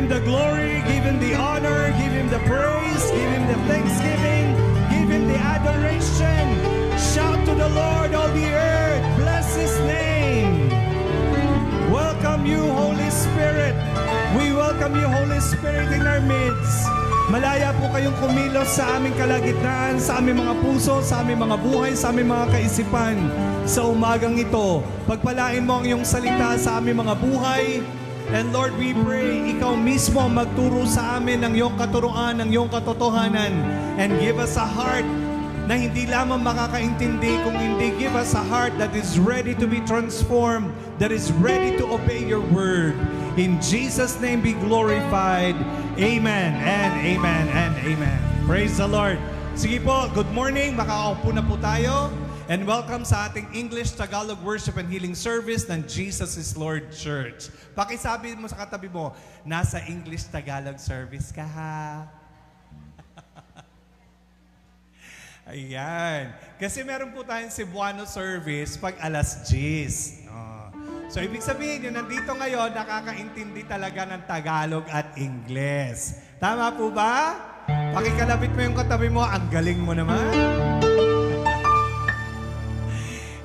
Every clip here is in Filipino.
Him the glory, give Him the honor, give Him the praise, give Him the thanksgiving, give Him the adoration. Shout to the Lord, all the earth, bless His name. Welcome you, Holy Spirit. We welcome you, Holy Spirit, in our midst. Malaya po kayong kumilos sa aming kalagitnaan, sa aming mga puso, sa aming mga buhay, sa aming mga kaisipan. Sa umagang ito, pagpalain mo ang iyong salita sa aming mga buhay. And Lord, we pray, Ikaw mismo magturo sa amin ng iyong katuruan, ng iyong katotohanan. And give us a heart na hindi lamang makakaintindi, kung hindi give us a heart that is ready to be transformed, that is ready to obey your word. In Jesus' name be glorified. Amen and amen and amen. Praise the Lord. Sige po, good morning. Makakaupo na po tayo. And welcome sa ating English, Tagalog Worship and Healing Service ng Jesus is Lord Church. Pakisabi mo sa katabi mo, nasa English, Tagalog service ka ha. Ayan. Kasi meron po tayong Cebuano service pag alas 10. So, ibig sabihin yun, nandito ngayon, nakakaintindi talaga ng Tagalog at Ingles. Tama po ba? Pakikalapit mo yung katabi mo, ang galing mo naman.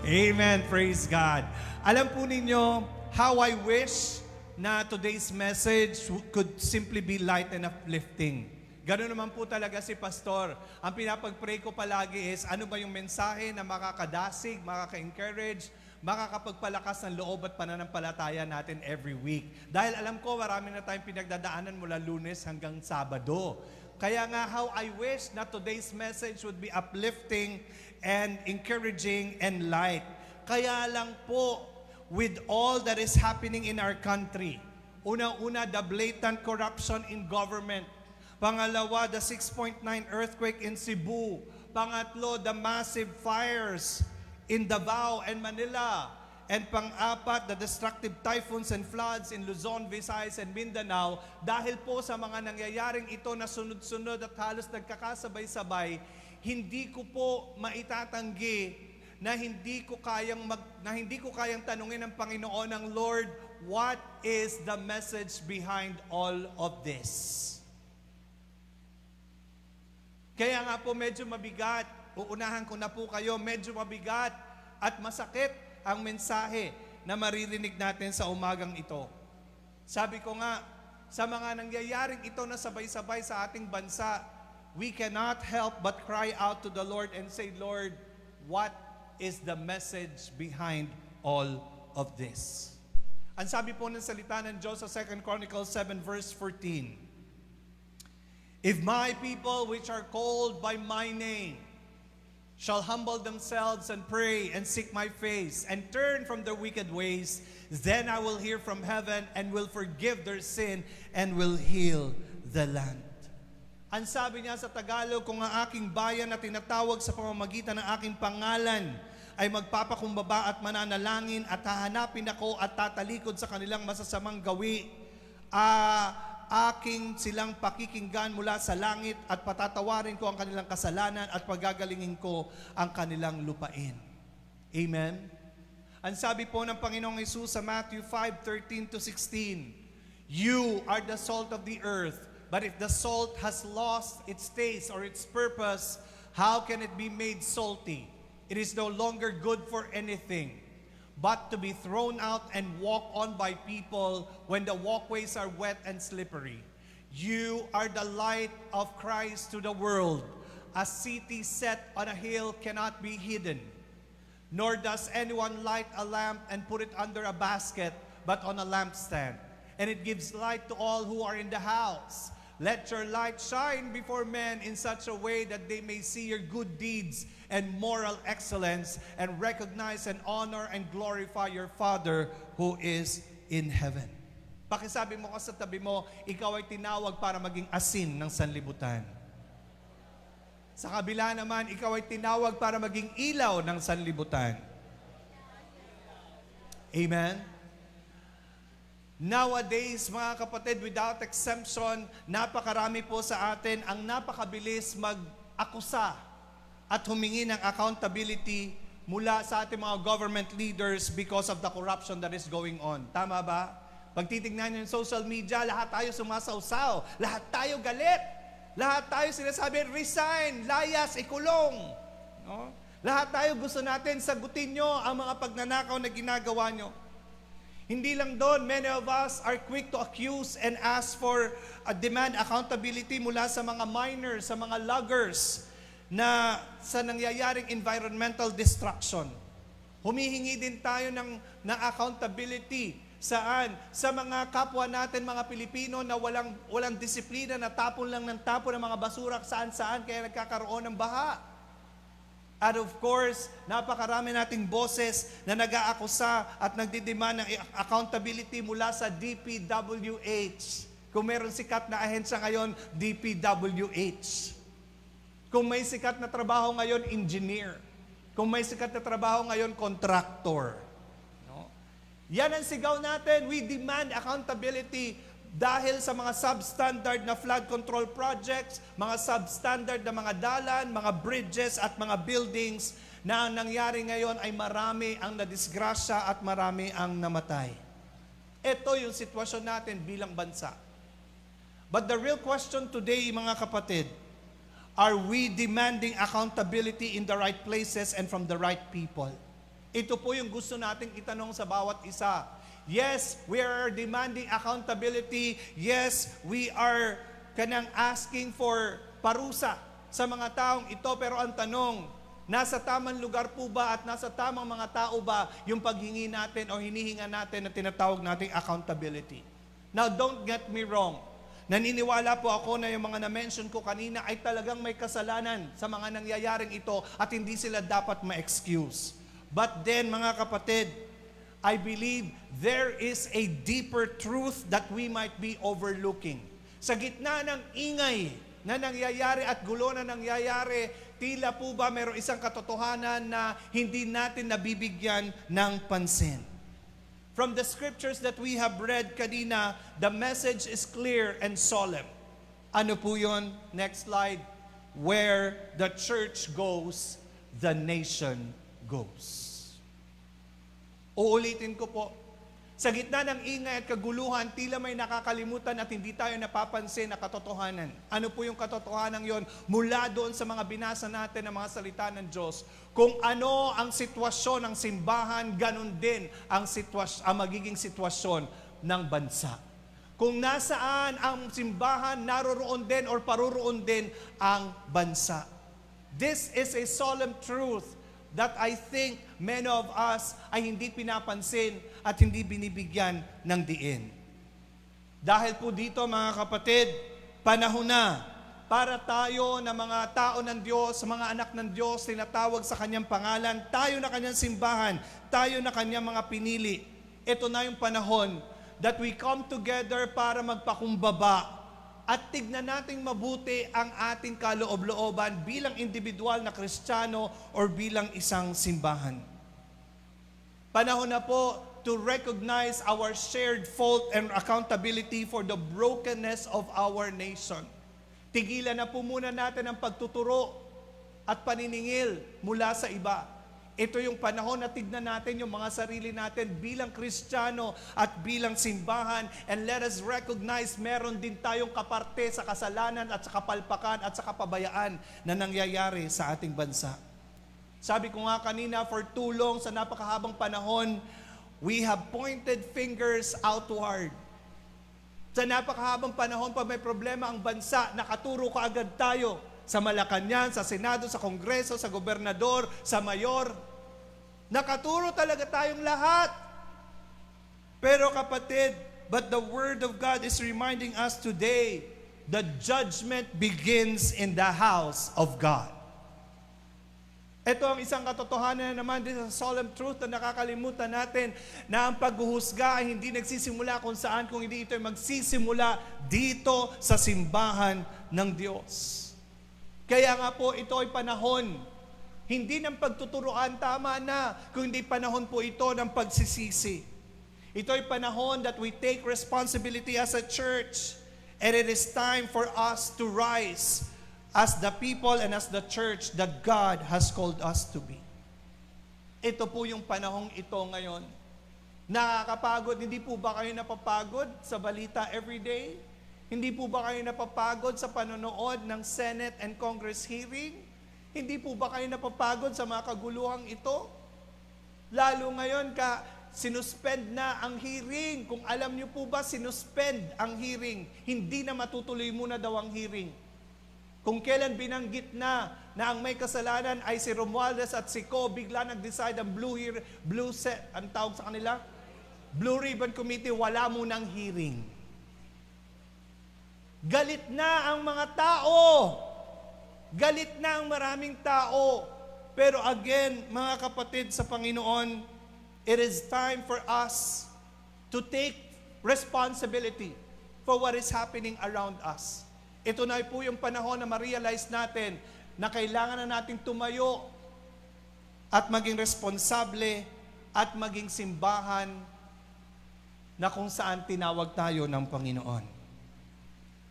Amen. Praise God. Alam po ninyo, how I wish na today's message could simply be light and uplifting. Ganoon naman po talaga si Pastor. Ang pinapag-pray ko palagi is, ano ba yung mensahe na makakadasig, makaka-encourage, makakapagpalakas ng loob at pananampalataya natin every week. Dahil alam ko, marami na tayong pinagdadaanan mula Lunes hanggang Sabado. Kaya nga, how I wish na today's message would be uplifting and encouraging and light. Kaya lang po, with all that is happening in our country, unang-una, the blatant corruption in government. Pangalawa, the 6.9 earthquake in Cebu. Pangatlo, the massive fires in Davao and Manila. And pang-apat, the destructive typhoons and floods in Luzon, Visayas, and Mindanao. Dahil po sa mga nangyayaring ito na sunod-sunod at halos nagkakasabay-sabay, hindi ko po maitatanggi na hindi ko kayang tanungin ng Panginoon ng Lord, what is the message behind all of this? Kaya nga po medyo mabigat, uunahan ko na po kayo, medyo mabigat at masakit ang mensahe na maririnig natin sa umagang ito. Sabi ko nga, sa mga nangyayaring ito na sabay-sabay sa ating bansa, we cannot help but cry out to the Lord and say, Lord, what is the message behind all of this? Ang sabi po ng salita ng Diyos sa 2 Chronicles 7 verse 14, if my people which are called by my name shall humble themselves and pray and seek my face and turn from their wicked ways, then I will hear from heaven and will forgive their sin and will heal the land. Ang sabi niya sa Tagalog, kung ang aking bayan na tinatawag sa pamamagitan ng aking pangalan ay magpapakumbaba at mananalangin at hahanapin ako at tatalikod sa kanilang masasamang gawi, aking silang pakikinggan mula sa langit at patatawarin ko ang kanilang kasalanan at pagagalingin ko ang kanilang lupain. Amen? Ang sabi po ng Panginoong Hesus sa Matthew 5:13-16, you are the salt of the earth, but if the salt has lost its taste or its purpose, how can it be made salty? It is no longer good for anything but to be thrown out and walked on by people when the walkways are wet and slippery. You are the light of Christ to the world. A city set on a hill cannot be hidden, nor does anyone light a lamp and put it under a basket, but on a lampstand, and it gives light to all who are in the house. Let your light shine before men in such a way that they may see your good deeds and moral excellence and recognize and honor and glorify your Father who is in heaven. Pakisabi mo ka sa tabi mo, ikaw ay tinawag para maging asin ng sanlibutan. Sa kabila naman, ikaw ay tinawag para maging ilaw ng sanlibutan. Amen? Nowadays, mga kapatid, without exemption, napakarami po sa atin ang napakabilis mag-akusa at humingi ng accountability mula sa ating mga government leaders because of the corruption that is going on. Tama ba? Pag titignan nyo yung social media, lahat tayo sumasawsaw, lahat tayo galit, lahat tayo sinasabi, resign, layas, ikulong. No? Lahat tayo gusto natin, sagutin nyo ang mga pagnanakaw na ginagawa nyo. Hindi lang doon, many of us are quick to accuse and ask for demand accountability mula sa mga miners, sa mga loggers na sa nangyayaring environmental destruction. Humihingi din tayo ng accountability. Saan? Sa mga kapwa natin, mga Pilipino na walang disiplina, na tapon lang ng tapon ng mga basura saan-saan kaya nagkakaroon ng baha. At of course, napakarami nating boses na nag-aakusa at nagdidemand ng accountability mula sa DPWH. Kung meron sikat na ahensya ngayon, DPWH. Kung may sikat na trabaho ngayon, engineer. Kung may sikat na trabaho ngayon, contractor. No? Yan ang sigaw natin. We demand accountability dahil sa mga substandard na flood control projects, mga substandard na mga dalan, mga bridges at mga buildings na ang nangyari ngayon ay marami ang nadisgrasya at marami ang namatay. Ito yung sitwasyon natin bilang bansa. But the real question today, mga kapatid, are we demanding accountability in the right places and from the right people? Ito po yung gusto nating itanong sa bawat isa. Yes, we are demanding accountability. Yes, we are asking for parusa sa mga taong ito. Pero ang tanong, nasa tamang lugar po ba at nasa tamang mga tao ba yung paghingi natin o hinihinga natin na tinatawag nating accountability? Now, don't get me wrong. Naniniwala po ako na yung mga na-mention ko kanina ay talagang may kasalanan sa mga nangyayaring ito at hindi sila dapat ma-excuse. But then, mga kapatid, I believe there is a deeper truth that we might be overlooking. Sa gitna ng ingay na nangyayari at gulo na nangyayari, tila po ba mayroong isang katotohanan na hindi natin nabibigyan ng pansin. From the scriptures that we have read kanina, the message is clear and solemn. Ano po yun? Next slide. Where the church goes, the nation goes. Uulitin ko po. Sa gitna ng ingay at kaguluhan, tila may nakakalimutan at hindi tayo napapansin na katotohanan. Ano po yung katotohanan yon? Mula doon sa mga binasa natin ng mga salita ng Diyos. Kung ano ang sitwasyon ng simbahan, ganun din ang magiging sitwasyon ng bansa. Kung nasaan ang simbahan, naroroon din or paroroon din ang bansa. This is a solemn truth that I think many of us ay hindi pinapansin at hindi binibigyan ng diin. Dahil po dito, mga kapatid, panahon na para tayo na mga tao ng Diyos, mga anak ng Diyos, tinatawag sa Kanyang pangalan, tayo na Kanyang simbahan, tayo na Kanyang mga pinili. Ito na yung panahon that we come together para magpakumbaba at tignan nating mabuti ang ating kaloob-looban bilang individual na Kristiyano or bilang isang simbahan. Panahon na po to recognize our shared fault and accountability for the brokenness of our nation. Tigilan na po muna natin ang pagtuturo at paniningil mula sa iba. Ito yung panahon na tignan natin yung mga sarili natin bilang Kristiyano at bilang simbahan, and let us recognize meron din tayong kaparte sa kasalanan at sa kapalpakan at sa kapabayaan na nangyayari sa ating bansa. Sabi ko nga kanina, for too long, sa napakahabang panahon, we have pointed fingers outward. Sa napakahabang panahon, pag may problema ang bansa, nakaturo kaagad tayo sa Malacanang, sa Senado, sa Kongreso, sa Gobernador, sa Mayor. Nakaturo talaga tayong lahat. Pero kapatid, but the Word of God is reminding us today, the judgment begins in the house of God. Ito ang isang katotohanan na naman din sa solemn truth na nakakalimutan natin na ang paghuhusga ay hindi nagsisimula kung saan, kung hindi ito ay magsisimula dito sa simbahan ng Diyos. Kaya nga po ito ay panahon, hindi ng pagtuturuan, tama na, kundi panahon po ito ng pagsisisi. Ito ay panahon that we take responsibility as a church, and it is time for us to rise as the people and as the church that God has called us to be. Ito po yung panahong ito ngayon. Nakakapagod. Hindi po ba kayo napapagod sa balita everyday? Hindi po ba kayo napapagod sa panonood ng Senate and Congress hearing? Hindi po ba kayo napapagod sa mga kaguluhang ito? Lalo ngayon sinuspend na ang hearing. Kung alam niyo po ba, sinuspend ang hearing. Hindi na matutuloy muna daw ang hearing. Kung kailan binanggit na ang may kasalanan ay si Romualdez at si Co, bigla nag-decide ang ang tawag sa kanila? Blue Ribbon Committee, wala munang hearing. Galit na ang mga tao. Galit na ang maraming tao. Pero again, mga kapatid sa Panginoon, it is time for us to take responsibility for what is happening around us. Ito na po yung panahon na ma-realize natin na kailangan na nating tumayo at maging responsable at maging simbahan na kung saan tinawag tayo ng Panginoon.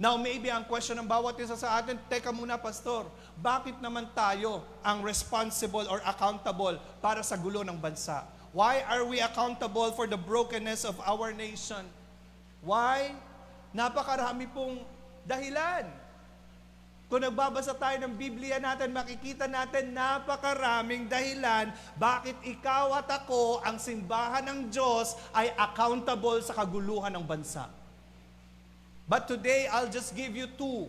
Now, maybe ang question ng bawat isa sa atin, teka muna, Pastor, bakit naman tayo ang responsible or accountable para sa gulo ng bansa? Why are we accountable for the brokenness of our nation? Why? Napakarami pong dahilan. Kung nagbabasa tayo ng Biblia natin, makikita natin napakaraming dahilan bakit ikaw at ako, ang simbahan ng Diyos, ay accountable sa kaguluhan ng bansa. But today, I'll just give you two.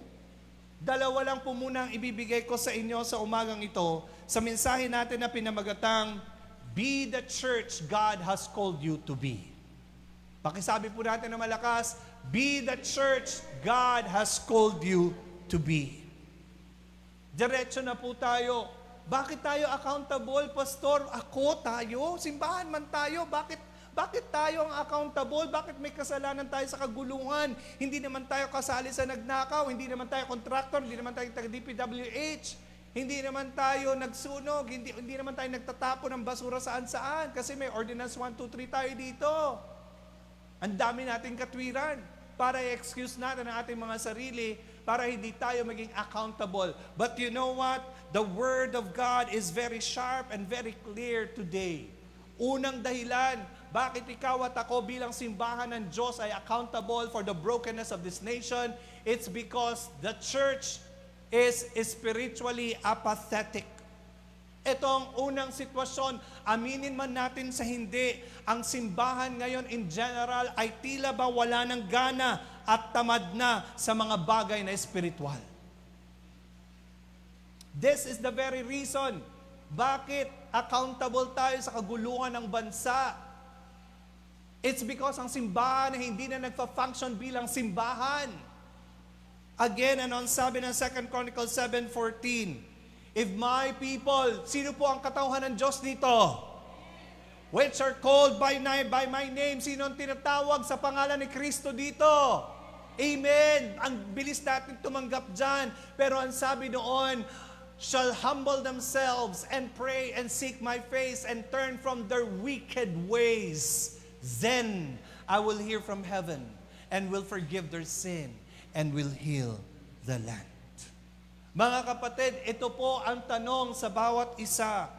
Dalawa lang po muna ang ibibigay ko sa inyo sa umagang ito sa mensahe natin na pinamagatang, Be the church God has called you to be. Pakisabi po natin na malakas, Be the church God has called you to be. Diretso na po tayo. Bakit tayo accountable, Pastor? Ako, tayo? Simbahan man tayo? Bakit tayo ang accountable? Bakit may kasalanan tayo sa kaguluhan? Hindi naman tayo kasali sa nagnakaw, hindi naman tayo contractor, hindi naman tayo taga-DPWH, hindi naman tayo nagsunog, hindi naman tayo nagtatapon ng basura saan-saan kasi may Ordinance 1, 2, 3 tayo dito. Ang dami nating katwiran para i-excuse natin ang ating mga sarili para hindi tayo maging accountable. But you know what? The Word of God is very sharp and very clear today. Unang dahilan, bakit ikaw at ako bilang simbahan ng Diyos ay accountable for the brokenness of this nation? It's because the church is spiritually apathetic. Ito ang unang sitwasyon. Aminin man natin sa hindi, ang simbahan ngayon in general ay tila ba wala ng gana at tamad na sa mga bagay na espiritual. This is the very reason bakit accountable tayo sa kaguluhan ng bansa. It's because ang simbahan ay hindi na nagfa-function bilang simbahan. Again, ano ang sabi ng 2 Chronicles 7:14? If my people, sino po ang katauhan ng Diyos dito? Which are called by my name. Sino ang tinatawag sa pangalan ni Kristo dito? Amen. Ang bilis natin tumanggap dyan. Pero ang sabi doon, shall humble themselves and pray and seek my face and turn from their wicked ways. Then I will hear from heaven and will forgive their sin and will heal the land. Mga kapatid, ito po ang tanong sa bawat isa.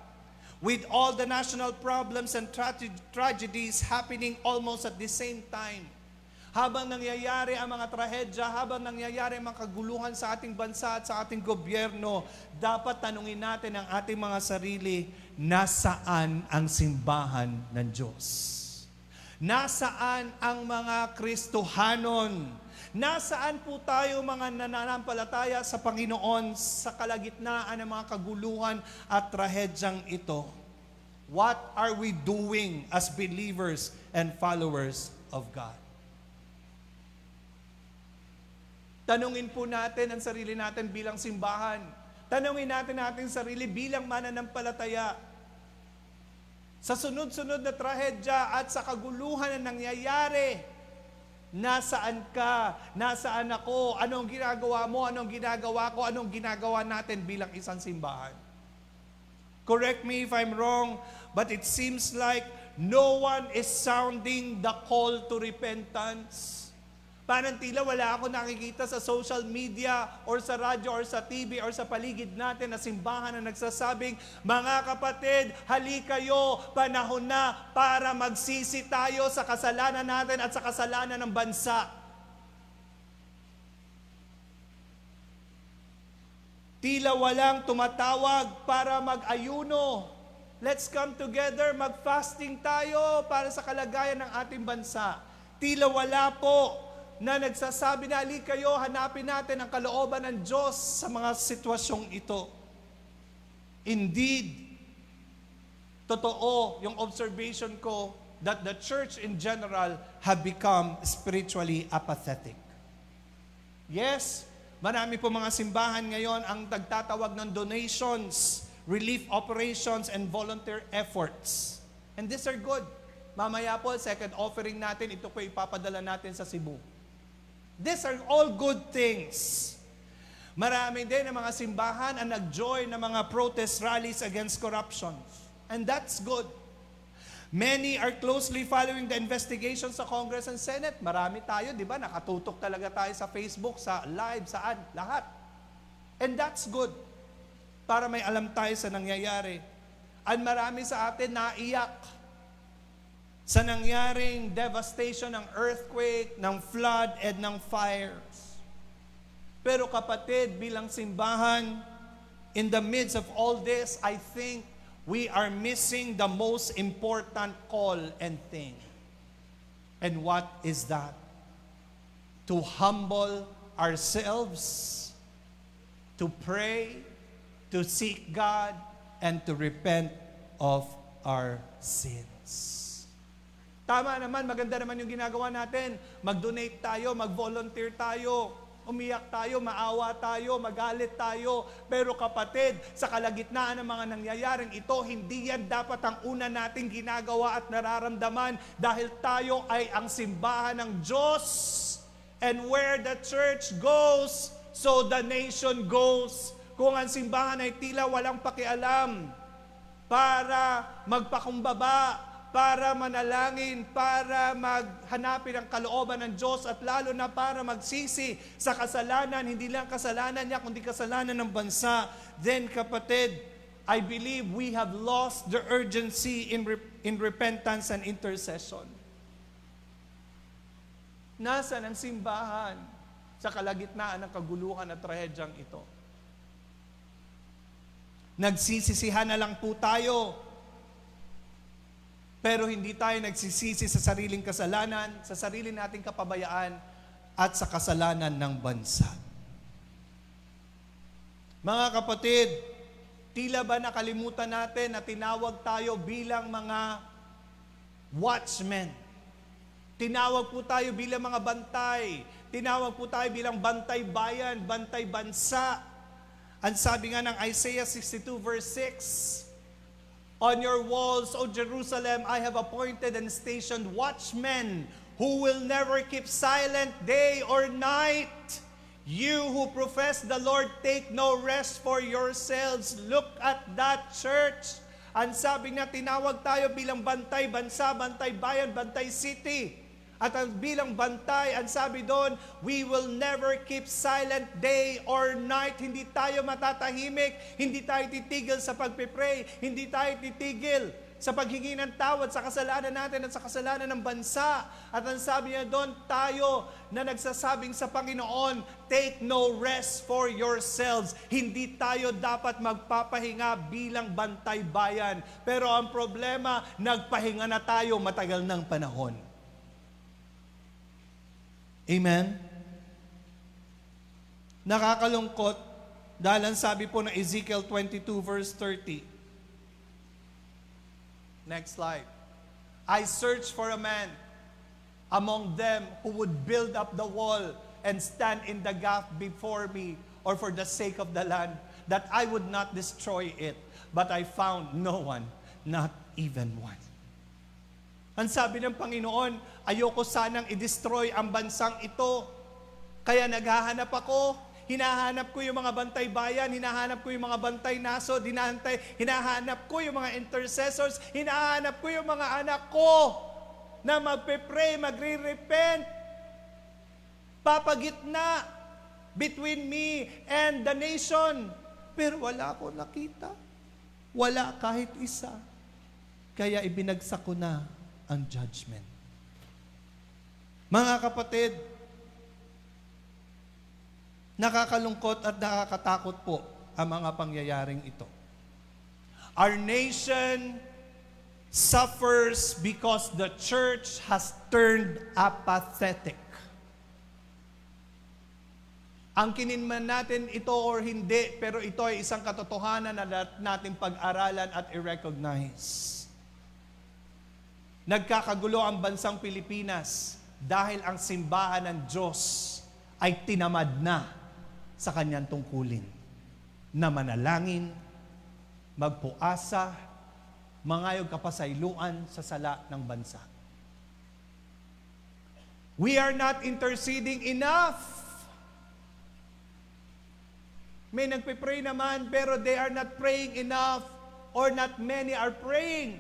With all the national problems and tragedies happening almost at the same time, habang nangyayari ang mga trahedya, habang nangyayari ang mga kaguluhan sa ating bansa at sa ating gobyerno, dapat tanungin natin ang ating mga sarili, nasaan ang simbahan ng Diyos? Nasaan ang mga Kristohanon? Nasaan po tayo mga nananampalataya sa Panginoon sa kalagitnaan ng mga kaguluhan at trahedyang ito? What are we doing as believers and followers of God? Tanungin po natin ang sarili natin bilang simbahan. Tanungin natin sarili bilang mananampalataya. Sa sunod-sunod na trahedya at sa kaguluhan na nangyayari, nasaan ka? Nasaan ako? Anong ginagawa mo? Anong ginagawa ko? Anong ginagawa natin bilang isang simbahan? Correct me if I'm wrong, but it seems like no one is sounding the call to repentance. Parang tila wala ako nakikita sa social media or sa radyo or sa TV or sa paligid natin na simbahan na nagsasabing, mga kapatid, halikayo, panahon na para magsisi tayo sa kasalanan natin at sa kasalanan ng bansa. Tila walang tumatawag para mag-ayuno. Let's come together, mag-fasting tayo para sa kalagayan ng ating bansa. Tila wala po na nagsasabi na, ali kayo, hanapin natin ang kalooban ng Diyos sa mga sitwasyong ito. Indeed, totoo yung observation ko that the church in general have become spiritually apathetic. Yes, marami po mga simbahan ngayon ang nagtatawag ng donations, relief operations, and volunteer efforts. And these are good. Mamaya po, second offering natin, ito po ipapadala natin sa Cebu. These are all good things. Marami din ng mga simbahan ang nag-join ng mga protest rallies against corruption. And that's good. Many are closely following the investigations sa Congress and Senate. Marami tayo, di ba? Nakatutok talaga tayo sa Facebook, sa live, saan, lahat. And that's good. Para may alam tayo sa nangyayari. At marami sa atin naiyak sa nangyaring devastation ng earthquake, ng flood, and ng fires. Pero kapatid, bilang simbahan, in the midst of all this, I think we are missing the most important call and thing. And what is that? To humble ourselves, to pray, to seek God, and to repent of our sins. Tama naman, maganda naman yung ginagawa natin. Mag-donate tayo, mag-volunteer tayo, umiyak tayo, maawa tayo, magalit tayo. Pero kapatid, sa kalagitnaan ng mga nangyayaring ito, hindi yan dapat ang una nating ginagawa at nararamdaman dahil tayo ay ang simbahan ng Diyos. And where the church goes, so the nation goes. Kung ang simbahan ay tila walang pakialam para magpakumbaba, para manalangin, para maghanapin ang kalooban ng Diyos at lalo na para magsisi sa kasalanan, hindi lang kasalanan niya, kundi kasalanan ng bansa, then kapatid, I believe we have lost the urgency in repentance and intercession. Nasaan ang simbahan sa kalagitnaan ng kaguluhan at trahedyang ito? Nagsisisihan na lang po tayo, pero hindi tayo nagsisisi sa sariling kasalanan, sa sarili nating kapabayaan, at sa kasalanan ng bansa. Mga kapatid, tila ba nakalimutan natin na tinawag tayo bilang mga watchmen? Tinawag po tayo bilang mga bantay. Tinawag po tayo bilang bantay bayan, bantay bansa. Ang sabi nga ng Isaiah 62 verse 6, on your walls, O Jerusalem, I have appointed and stationed watchmen who will never keep silent day or night. You who profess the Lord, take no rest for yourselves. Look at that church. Ang sabi nga, tinawag tayo bilang bantay bansa, bantay bayan, bantay city. At ang bilang bantay, ang sabi doon, we will never keep silent day or night. Hindi tayo matatahimik, hindi tayo titigil sa pagpipray, hindi tayo titigil sa paghingi ng tawad sa kasalanan natin at sa kasalanan ng bansa. At ang sabi niya doon, tayo na nagsasabing sa Panginoon, take no rest for yourselves. Hindi tayo dapat magpapahinga bilang bantay bayan. Pero ang problema, nagpahinga na tayo matagal ng panahon. Amen? Nakakalungkot dahil ang sabi po ng Ezekiel 22 verse 30. Next slide. I searched for a man among them who would build up the wall and stand in the gap before me, or for the sake of the land, that I would not destroy it. But I found no one, not even one. Ang sabi ng Panginoon, ayoko sanang i-destroy ang bansang ito. Kaya naghahanap ako, hinahanap ko yung mga bantay bayan, hinahanap ko yung mga bantay nasod, hinahanap ko yung mga intercessors, hinahanap ko yung mga anak ko na magpe-pray, magre-repent. papagitna between me and the nation. Pero wala akong nakita. Wala kahit isa. Kaya ibinagsak ko na ang judgment. Mga kapatid, nakakalungkot at nakakatakot po ang mga pangyayaring ito. Our nation suffers because the church has turned apathetic. Angkinin man natin ito or hindi, pero ito ay isang katotohanan na nating pag-aralan at i-recognize. Nagkakagulo ang bansang Pilipinas dahil ang simbahan ng Diyos ay tinamad na sa kanyang tungkulin na manalangin, magpuasa, mangayog kapasayloan sa sala ng bansa. We are not interceding enough. May nagpipray naman, pero they are not praying enough, or not many are praying.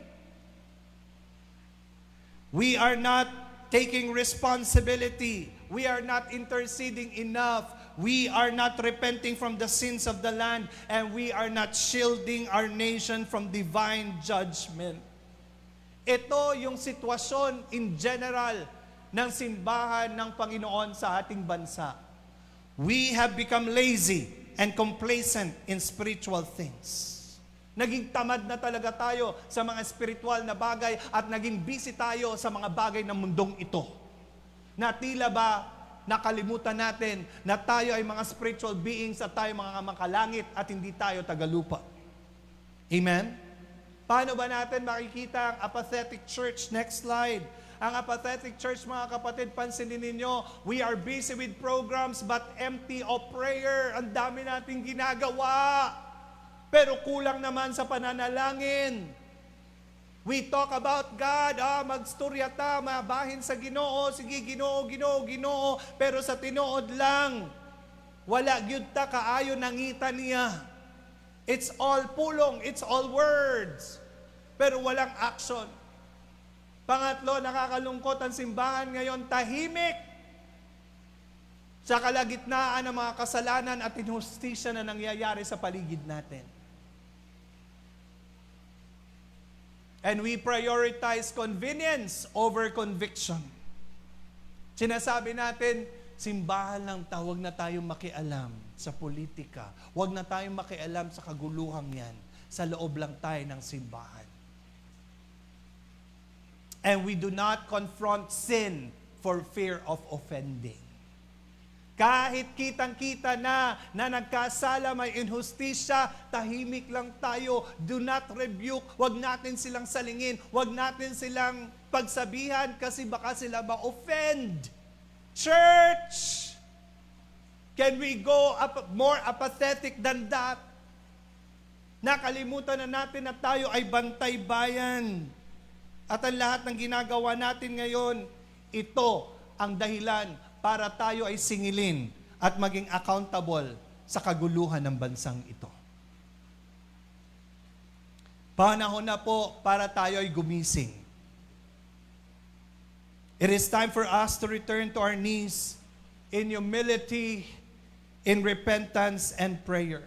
We are not taking responsibility. We are not interceding enough. We are not repenting from the sins of the land, and we are not shielding our nation from divine judgment. Ito yung sitwasyon in general ng simbahan ng Panginoon sa ating bansa. We have become lazy and complacent in spiritual things. Naging tamad na talaga tayo sa mga spiritual na bagay at naging busy tayo sa mga bagay ng mundong ito. Na tila ba nakalimutan natin na tayo ay mga spiritual beings at tayo mga makalangit at hindi tayo tagalupa. Amen? Paano ba natin makikita ang apathetic church? Next slide. Ang apathetic church, mga kapatid, pansinin ninyo, we are busy with programs but empty of prayer. Ang dami nating ginagawa. Pero kulang naman sa pananalangin. We talk about God, magstorya ta, mabahin sa Ginoo, sige Ginoo, Ginoo, Ginoo, pero sa tinuod lang. Wala gyud ta kaayo nangita niya. It's all pulong, it's all words. Pero walang action. Pangatlo, nakakalungkot ang simbahan ngayon, tahimik sa kalagitnaan ng mga kasalanan at injustisya na nangyayari sa paligid natin. And we prioritize convenience over conviction. Sinasabi natin, simbahan lang ta, huwag na tayong makialam sa politika. Huwag na tayong makialam sa kaguluhang yan. Sa loob lang tayo ng simbahan. And we do not confront sin for fear of offending. Kahit kitang-kita na nagkasala, may injustisya, tahimik lang tayo. Do not rebuke. Huwag natin silang salingin. Huwag natin silang pagsabihan kasi baka sila ma-offend. Church! Can we go more apathetic than that? Nakalimutan na natin na tayo ay bantay bayan. At ang lahat ng ginagawa natin ngayon, ito ang dahilan para tayo ay singilin at maging accountable sa kaguluhan ng bansang ito. Panahon na po para tayo ay gumising. It is time for us to return to our knees in humility, in repentance and prayer.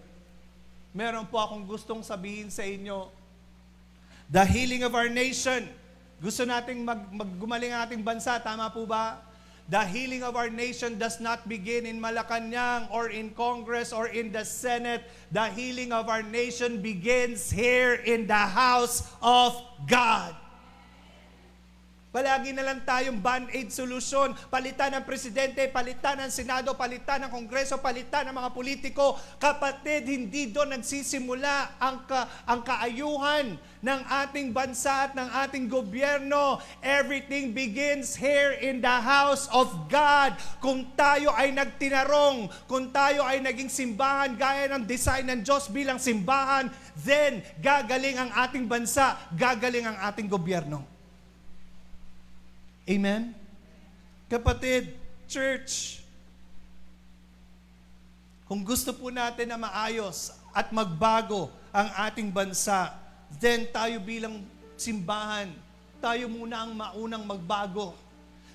Meron po akong gustong sabihin sa inyo. The healing of our nation. Gusto nating maggumaling ang ating bansa, tama po ba? The healing of our nation does not begin in Malacanang or in Congress or in the Senate. The healing of our nation begins here in the house of God. Palagi na lang tayong band-aid solusyon. Palitan ng presidente, palitan ng senado, palitan ng kongreso, palitan ng mga politiko. Kapatid, hindi doon nagsisimula ang kaayuhan ng ating bansa at ng ating gobyerno. Everything begins here in the house of God. Kung tayo ay nagtinarong, kung tayo ay naging simbahan gaya ng design ng Diyos bilang simbahan, then gagaling ang ating bansa, gagaling ang ating gobyerno. Amen? Kapatid, church, kung gusto po natin na maayos at magbago ang ating bansa, then tayo bilang simbahan, tayo muna ang maunang magbago.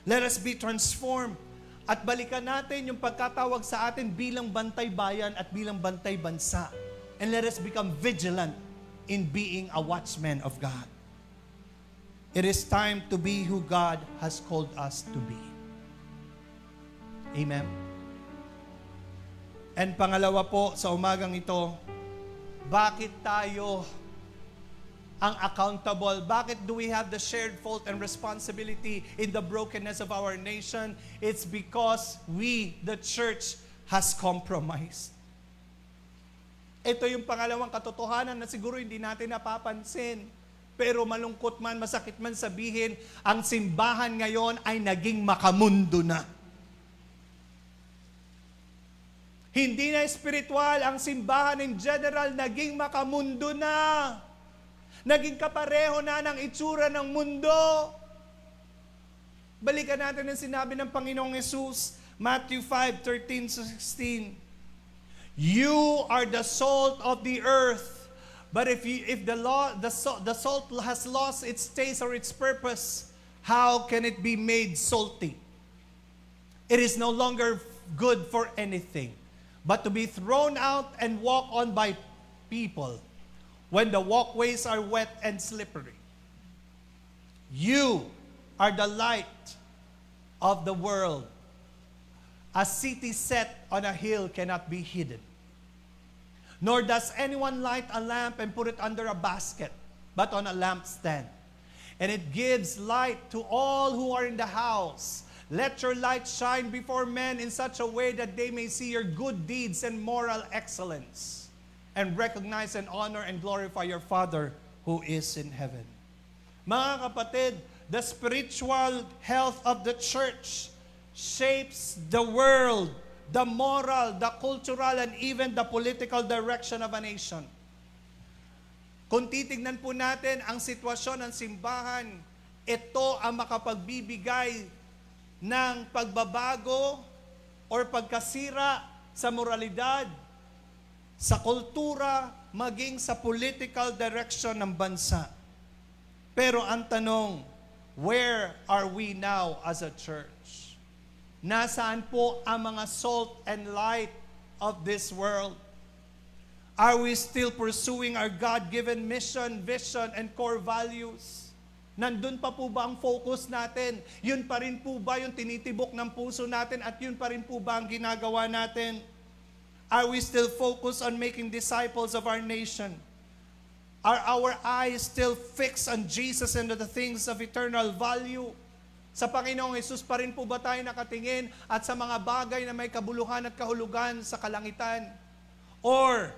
Let us be transformed. At balikan natin yung pagkatawag sa atin bilang bantay bayan at bilang bantay bansa. And let us become vigilant in being a watchman of God. It is time to be who God has called us to be. Amen. And pangalawa po sa umagang ito, bakit tayo ang accountable? Bakit do we have the shared fault and responsibility in the brokenness of our nation? It's because we, the church, has compromised. Ito yung pangalawang katotohanan na siguro hindi natin napapansin. Pero malungkot man, masakit man sabihin, ang simbahan ngayon ay naging makamundo na. Hindi na spiritual, ang simbahan in general naging makamundo na. Naging kapareho na ng itsura ng mundo. Balikan natin ang sinabi ng Panginoong Yesus, Matthew 5:13-16. You are the salt of the earth, but if the salt has lost its taste or its purpose, how can it be made salty? It is no longer good for anything, but to be thrown out and walked on by people when the walkways are wet and slippery. You are the light of the world. A city set on a hill cannot be hidden. Nor does anyone light a lamp and put it under a basket, but on a lampstand. And it gives light to all who are in the house. Let your light shine before men in such a way that they may see your good deeds and moral excellence, and recognize and honor and glorify your Father who is in heaven. Mga kapatid, the spiritual health of the church shapes the world, the moral, the cultural, and even the political direction of a nation. Kung titignan po natin ang sitwasyon ng simbahan, ito ang makapagbibigay ng pagbabago or pagkasira sa moralidad, sa kultura, maging sa political direction ng bansa. Pero ang tanong, where are we now as a church? Nasaan po ang mga salt and light of this world? Are we still pursuing our God-given mission, vision, and core values? Nandun pa po ba ang focus natin? Yun pa rin po ba yung tinitibok ng puso natin at yun pa rin po ba ang ginagawa natin? Are we still focused on making disciples of our nation? Are our eyes still fixed on Jesus and the things of eternal value? Sa Panginoong Hesus pa rin po ba tayo nakatingin at sa mga bagay na may kabuluhan at kahulugan sa kalangitan? Or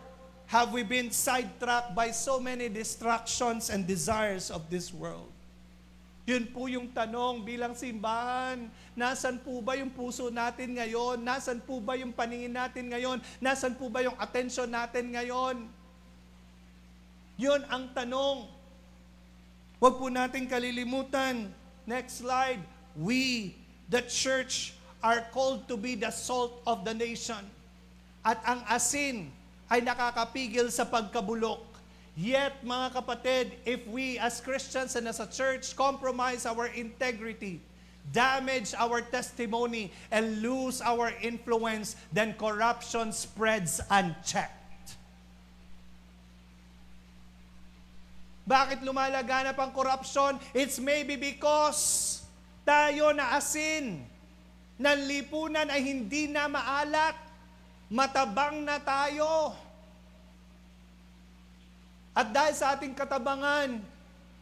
have we been sidetracked by so many distractions and desires of this world? Yun po yung tanong bilang simbahan. Nasaan po ba yung puso natin ngayon? Nasaan po ba yung paningin natin ngayon? Nasaan po ba yung attention natin ngayon? Yun ang tanong. Huwag po natin kalilimutan. Next slide. We, the church, are called to be the salt of the nation. At ang asin ay nakakapigil sa pagkabulok. Yet, mga kapatid, if we as Christians and as a church compromise our integrity, damage our testimony, and lose our influence, then corruption spreads unchecked. Bakit lumalaganap ang corruption? It's maybe because tayo na asin ng lipunan ay hindi na maalat. Matabang na tayo. At dahil sa ating katabangan,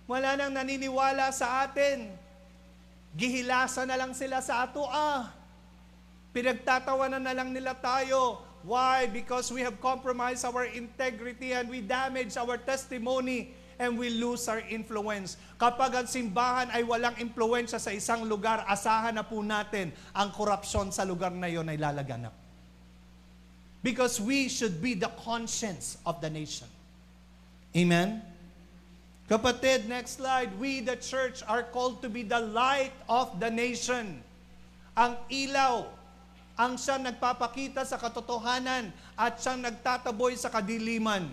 wala nang naniniwala sa atin. Gihilasan na lang sila sa atua. Pinagtatawanan na lang nila tayo. Why? Because we have compromised our integrity and we damage our testimony and we lose our influence. Kapag ang simbahan ay walang impluensya sa isang lugar, asahan na po natin ang korupsyon sa lugar na yon ay lalaganap. Because we should be the conscience of the nation. Amen? Kapatid, next slide. We, the church, are called to be the light of the nation. Ang ilaw, ang siyang nagpapakita sa katotohanan at siyang nagtataboy sa kadiliman.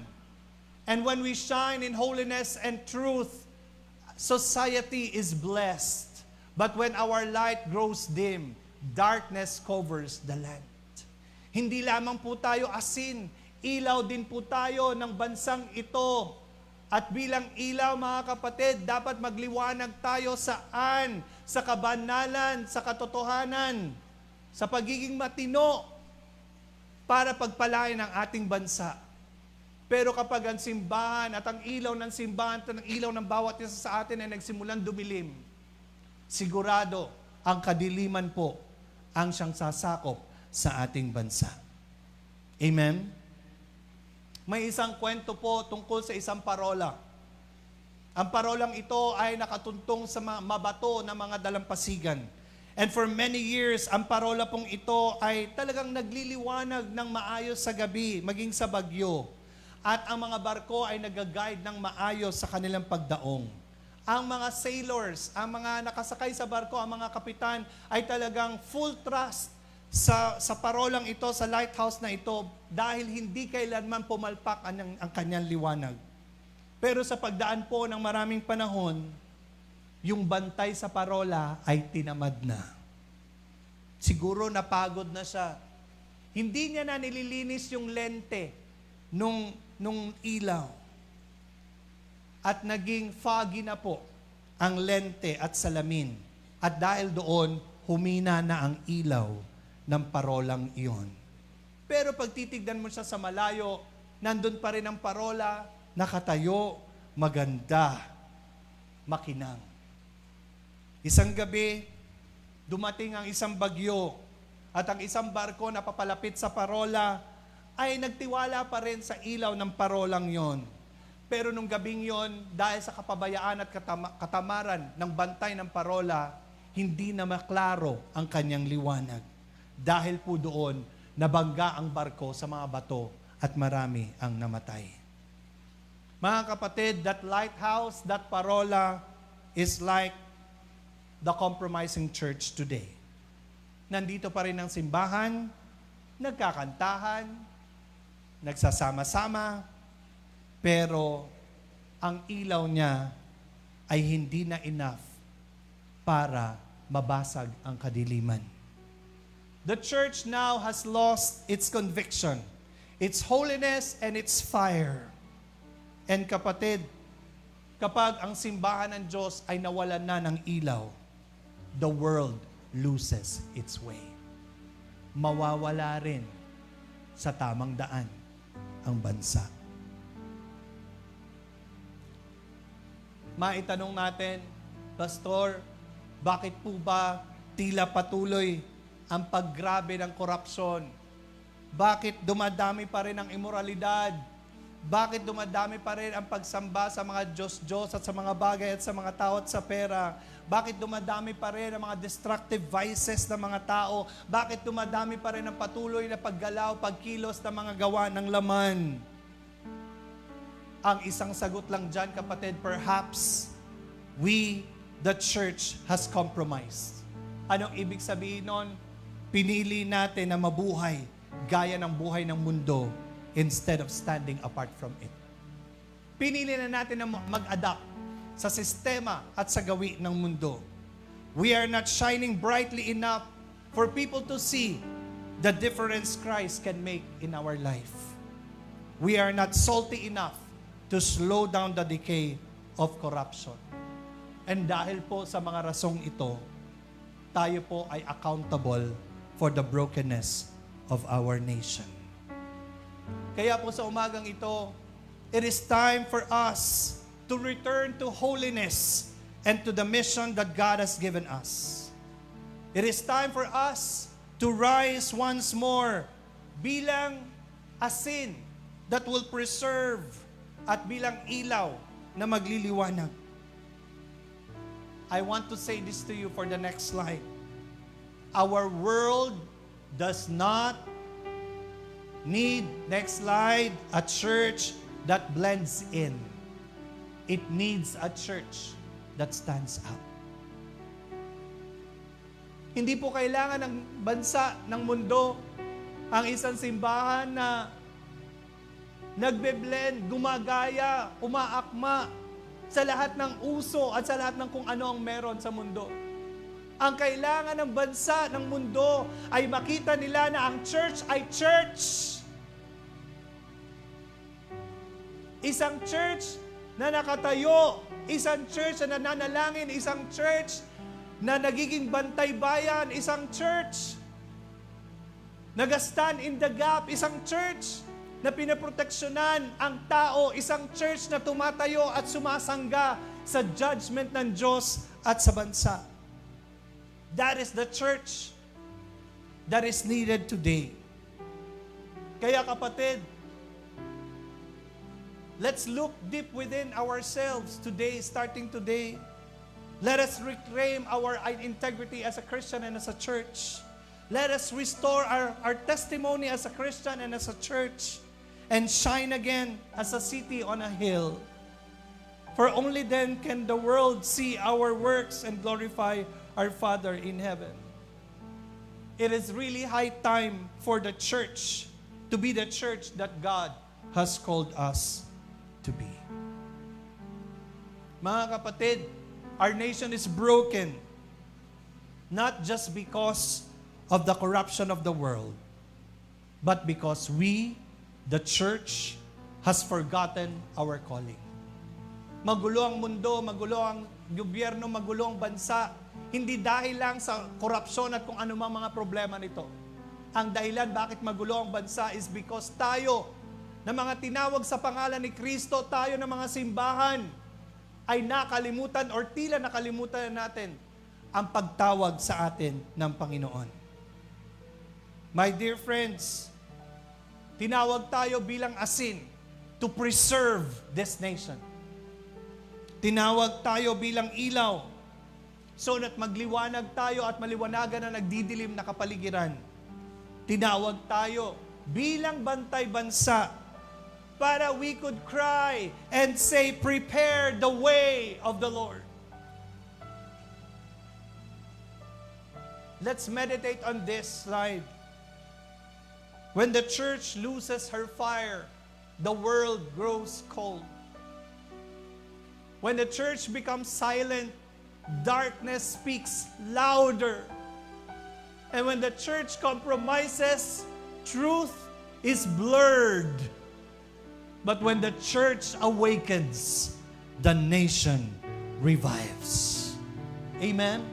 And when we shine in holiness and truth, society is blessed. But when our light grows dim, darkness covers the land. Hindi lamang po tayo asin, ilaw din po tayo ng bansang ito. At bilang ilaw, mga kapatid, dapat magliwanag tayo saan? Sa kabanalan, sa katotohanan, sa pagiging matino, para pagpalain ang ating bansa. Pero kapag ang simbahan at ang ilaw ng simbahan at ang ilaw ng bawat isa sa atin ay nagsimulang dumilim, sigurado ang kadiliman po ang siyang sasakop sa ating bansa. Amen? May isang kwento po tungkol sa isang parola. Ang parolang ito ay nakatuntong sa mga mabato ng mga dalampasigan. And for many years, ang parola pong ito ay talagang nagliliwanag ng maayos sa gabi, maging sa bagyo. At ang mga barko ay nag-guide ng maayos sa kanilang pagdaong. Ang mga sailors, ang mga nakasakay sa barko, ang mga kapitan ay talagang full trust sa parolang ito, sa lighthouse na ito, dahil hindi kailanman pumalpak ang kanyang liwanag. Pero sa pagdaan po ng maraming panahon, yung bantay sa parola ay tinamad na. Siguro napagod na siya. Hindi niya na nililinis yung lente nung ilaw. At naging foggy na po ang lente at salamin. At dahil doon, humina na ang ilaw ng parolang iyon. Pero pag titignan mo siya sa malayo, nandun pa rin ang parola, nakatayo, maganda, makinang. Isang gabi, dumating ang isang bagyo at ang isang barko na papalapit sa parola ay nagtiwala pa rin sa ilaw ng parolang yon. Pero nung gabing yon, dahil sa kapabayaan at katamaran ng bantay ng parola, hindi na maklaro ang kanyang liwanag. Dahil po doon, nabangga ang barko sa mga bato at marami ang namatay. Mga kapatid, that lighthouse, that parola is like the compromising church today. Nandito pa rin ang simbahan, nagkakantahan, nagsasama-sama, pero ang ilaw niya ay hindi na enough para mabasag ang kadiliman. The church now has lost its conviction, its holiness, and its fire. And kapatid, kapag ang simbahan ng Diyos ay nawalan na ng ilaw, the world loses its way. Mawawala rin sa tamang daan ang bansa. Maitanong natin, Pastor, bakit po ba tila patuloy ang paggrabe ng korupsyon? Bakit dumadami pa rin ang imoralidad? Bakit dumadami pa rin ang pagsamba sa mga Diyos-Diyos at sa mga bagay at sa mga tao at sa pera? Bakit dumadami pa rin ang mga destructive vices ng mga tao? Bakit dumadami pa rin ang patuloy na paggalaw, pagkilos ng mga gawa ng laman? Ang isang sagot lang dyan, kapatid, perhaps we, the church, has compromised. Anong ibig sabihin nun? Pinili natin na mabuhay gaya ng buhay ng mundo instead of standing apart from it. Pinili na natin na mag-adapt sa sistema at sa gawi ng mundo. We are not shining brightly enough for people to see the difference Christ can make in our life. We are not salty enough to slow down the decay of corruption. And dahil po sa mga rasong ito, tayo po ay accountable for the brokenness of our nation. Kaya po sa umagang ito, it is time for us to return to holiness and to the mission that God has given us. It is time for us to rise once more bilang asin that will preserve at bilang ilaw na magliliwanag. I want to say this to you for the next slide. Our world does not need, next slide, a church that blends in. It needs a church that stands out. Hindi po kailangan ng bansa, ng mundo, ang isang simbahan na nagbe-blend, gumagaya, umaakma sa lahat ng uso at sa lahat ng kung ano ang meron sa mundo. Ang kailangan ng bansa, ng mundo, ay makita nila na ang church ay church. Isang church na nakatayo, isang church na nananalangin, isang church na nagiging bantay bayan, isang church nag-stand in the gap, isang church na pinaproteksyonan ang tao, isang church na tumatayo at sumasangga sa judgment ng Diyos at sa bansa. That is the church that is needed today. Kaya kapatid, let's look deep within ourselves today, starting today. Let us reclaim our integrity as a Christian and as a church. Let us restore our testimony as a Christian and as a church, and shine again as a city on a hill. For only then can the world see our works and glorify our Father in heaven. It is really high time for the church to be the church that God has called us to be. Mga kapatid, our nation is broken, not just because of the corruption of the world, but because we, the church, has forgotten our calling. Magulo ang mundo, magulo ang gobyerno, magulo ang bansa, hindi dahil lang sa korupsyon at kung anumang mga problema nito. Ang dahilan bakit magulo ang bansa is because tayo, na mga tinawag sa pangalan ni Kristo, tayo na mga simbahan, ay nakalimutan or tila nakalimutan na natin ang pagtawag sa atin ng Panginoon. My dear friends, tinawag tayo bilang asin to preserve this nation. Tinawag tayo bilang ilaw so that magliwanag tayo at maliwanagan na nagdidilim na kapaligiran. Tinawag tayo bilang bantay bansa para we could cry and say, prepare the way of the Lord. Let's meditate on this slide. When the church loses her fire, the world grows cold. When the church becomes silent, darkness speaks louder. And when the church compromises, truth is blurred. But when the church awakens, the nation revives. Amen?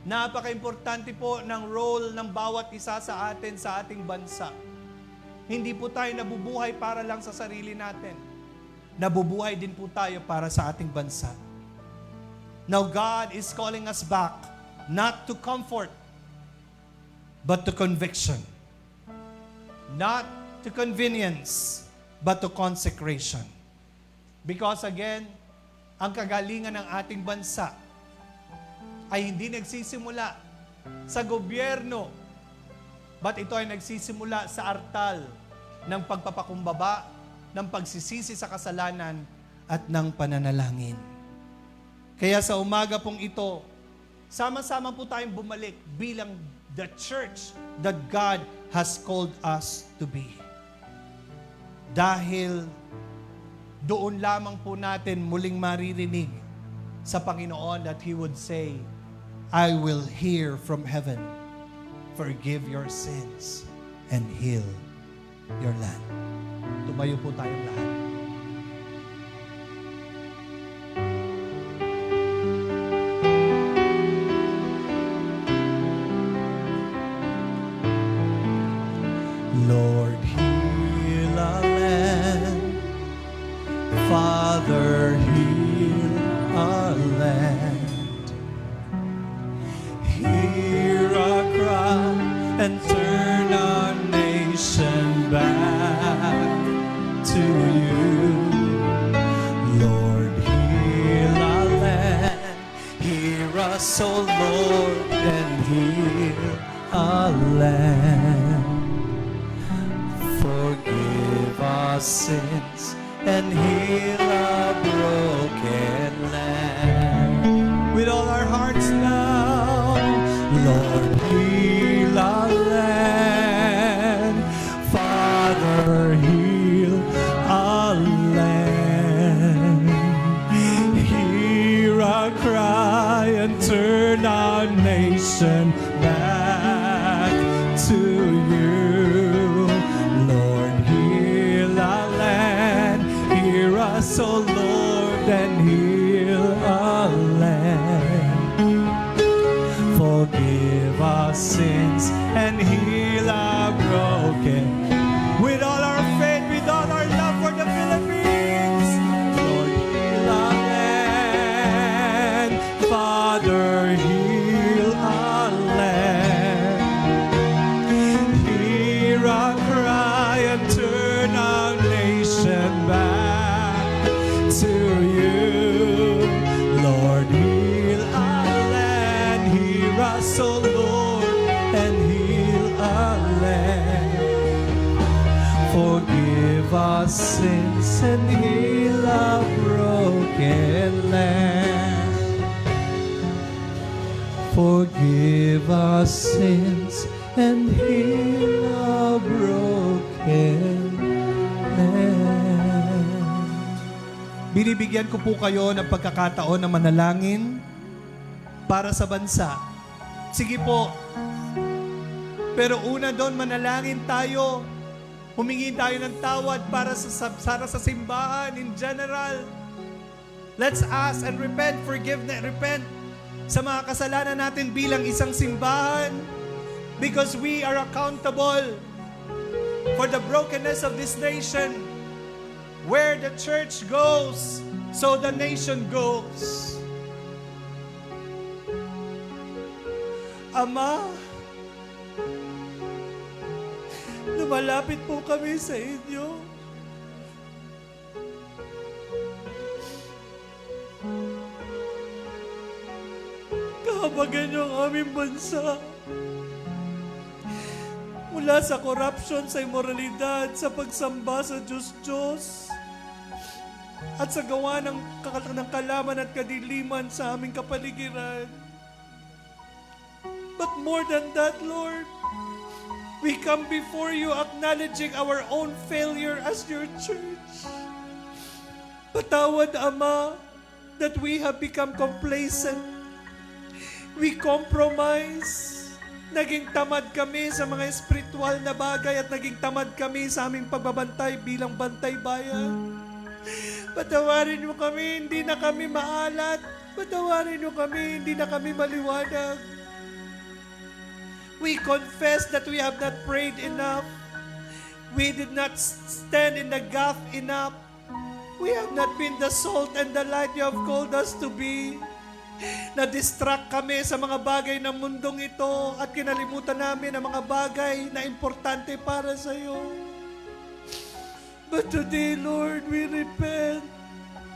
Napaka-importante po ng role ng bawat isa sa atin sa ating bansa. Hindi po tayo nabubuhay para lang sa sarili natin. Nabubuhay din po tayo para sa ating bansa. Now God is calling us back, not to comfort, but to conviction. Not to convenience, but to consecration. Because again, ang kagalingan ng ating bansa ay hindi nagsisimula sa gobyerno, but ito ay nagsisimula sa artal ng pagpapakumbaba, ng pagsisisi sa kasalanan, at ng pananalangin. Kaya sa umaga pong ito, sama-sama po tayong bumalik bilang the church that God has called us to be. Dahil doon lamang po natin muling maririnig sa Panginoon that He would say, I will hear from heaven, forgive your sins, and heal your land. Tumayo po tayong lahat. Lord, heal our land. Father, heal our land. Hear our cry and turn our nation back to you. Lord, heal our land. Hear us, O Lord, and heal our land. Forgive our sins and heal our broken land. With all our hearts now, Lord, heal our land. Father, heal our land. Hear our cry and turn our nation nation back to you. Lord, heal our land. Hear us, O Lord, and heal our land. Forgive our sins and heal our broken. With all our faith, with all our love for the Philippines, Lord, heal our land. Father, heal our land. Hear our cry and turn our nation back to you. Lord, heal our land. Hear us, O Lord, and heal our land. Forgive our sins and heal our broken land. Forgive our sins and heal our broken land. Binibigyan ko po kayo ng pagkakataon na manalangin para sa bansa. Sige po. Pero una doon, manalangin tayo. Humingi tayo ng tawad para sa simbahan in general. Let's ask and repent, repent sa mga kasalanan natin bilang isang simbahan, because we are accountable for the brokenness of this nation. Where the church goes, so the nation goes. Ama, lumalapit po kami sa inyo. Kahabagan niyo ang aming bansa. Mula sa corruption, sa immoralidad, sa pagsamba sa Diyos-Diyos, at sa gawa ng kalaman at kadiliman sa aming kapaligiran. But more than that, Lord, we come before you acknowledging our own failure as your church. Patawad, Ama, that we have become complacent. We compromise. Naging tamad kami sa mga espiritual na bagay at naging tamad kami sa aming pagbabantay bilang bantay bayan. Patawarin mo kami, hindi na kami maalat. Patawarin mo kami, hindi na kami maliwanag. We confess that we have not prayed enough. We did not stand in the gap enough. We have not been the salt and the light you have called us to be. Na-distract kami sa mga bagay ng mundong ito at kinalimutan namin ang mga bagay na importante para sa iyo. But today, Lord, we repent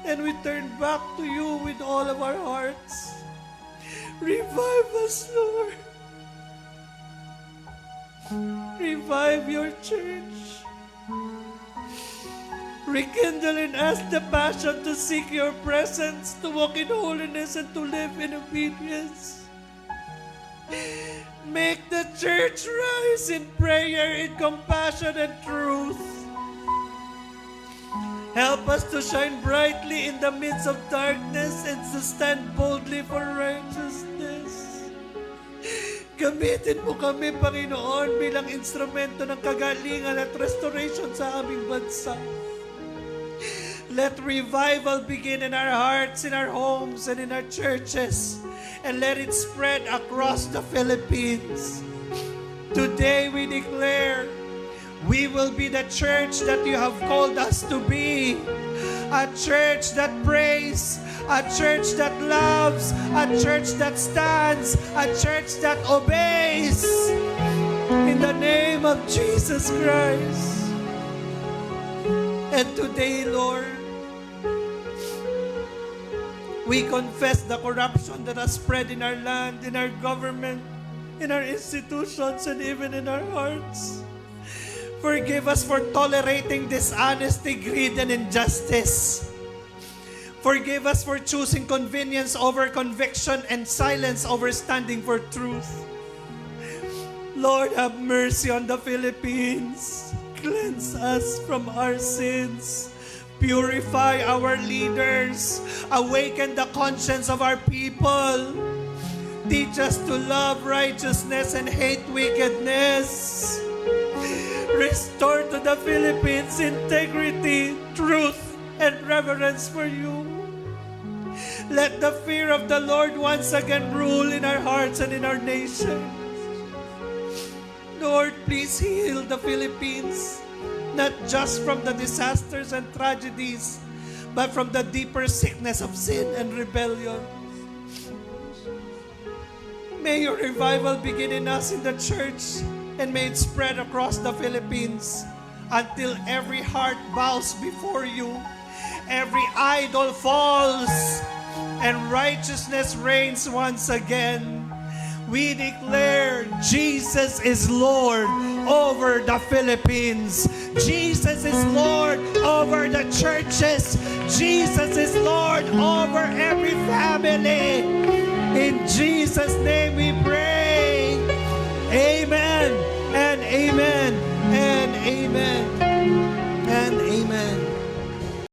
and we turn back to you with all of our hearts. Revive us, Lord. Revive your church. Rekindle in us the passion to seek your presence, to walk in holiness, and to live in obedience. Make the church rise in prayer, in compassion, and truth. Help us to shine brightly in the midst of darkness and to stand boldly for righteousness. Gamitin mo kami, Panginoon, bilang instrumento ng kagalingan at restoration sa aming bansa. Let revival begin in our hearts, in our homes, and in our churches, and let it spread across the Philippines. Today we declare we will be the church that you have called us to be. A church that prays, a church that loves, a church that stands, a church that obeys. In the name of Jesus Christ. And today, Lord, we confess the corruption that has spread in our land, in our government, in our institutions, and even in our hearts. Forgive us for tolerating dishonesty, greed, and injustice. Forgive us for choosing convenience over conviction and silence over standing for truth. Lord, have mercy on the Philippines. Cleanse us from our sins. Purify our leaders. Awaken the conscience of our people. Teach us to love righteousness and hate wickedness. Restore to the Philippines integrity, truth, and reverence for you. Let the fear of the Lord once again rule in our hearts and in our nation. Lord, please heal the Philippines, not just from the disasters and tragedies, but from the deeper sickness of sin and rebellion. May your revival begin in us in the church, and may it spread across the Philippines until every heart bows before you, every idol falls, and righteousness reigns once again. We declare Jesus is Lord over the Philippines. Jesus is Lord over the churches. Jesus is Lord over every family. In Jesus' name we pray. Amen and amen and amen.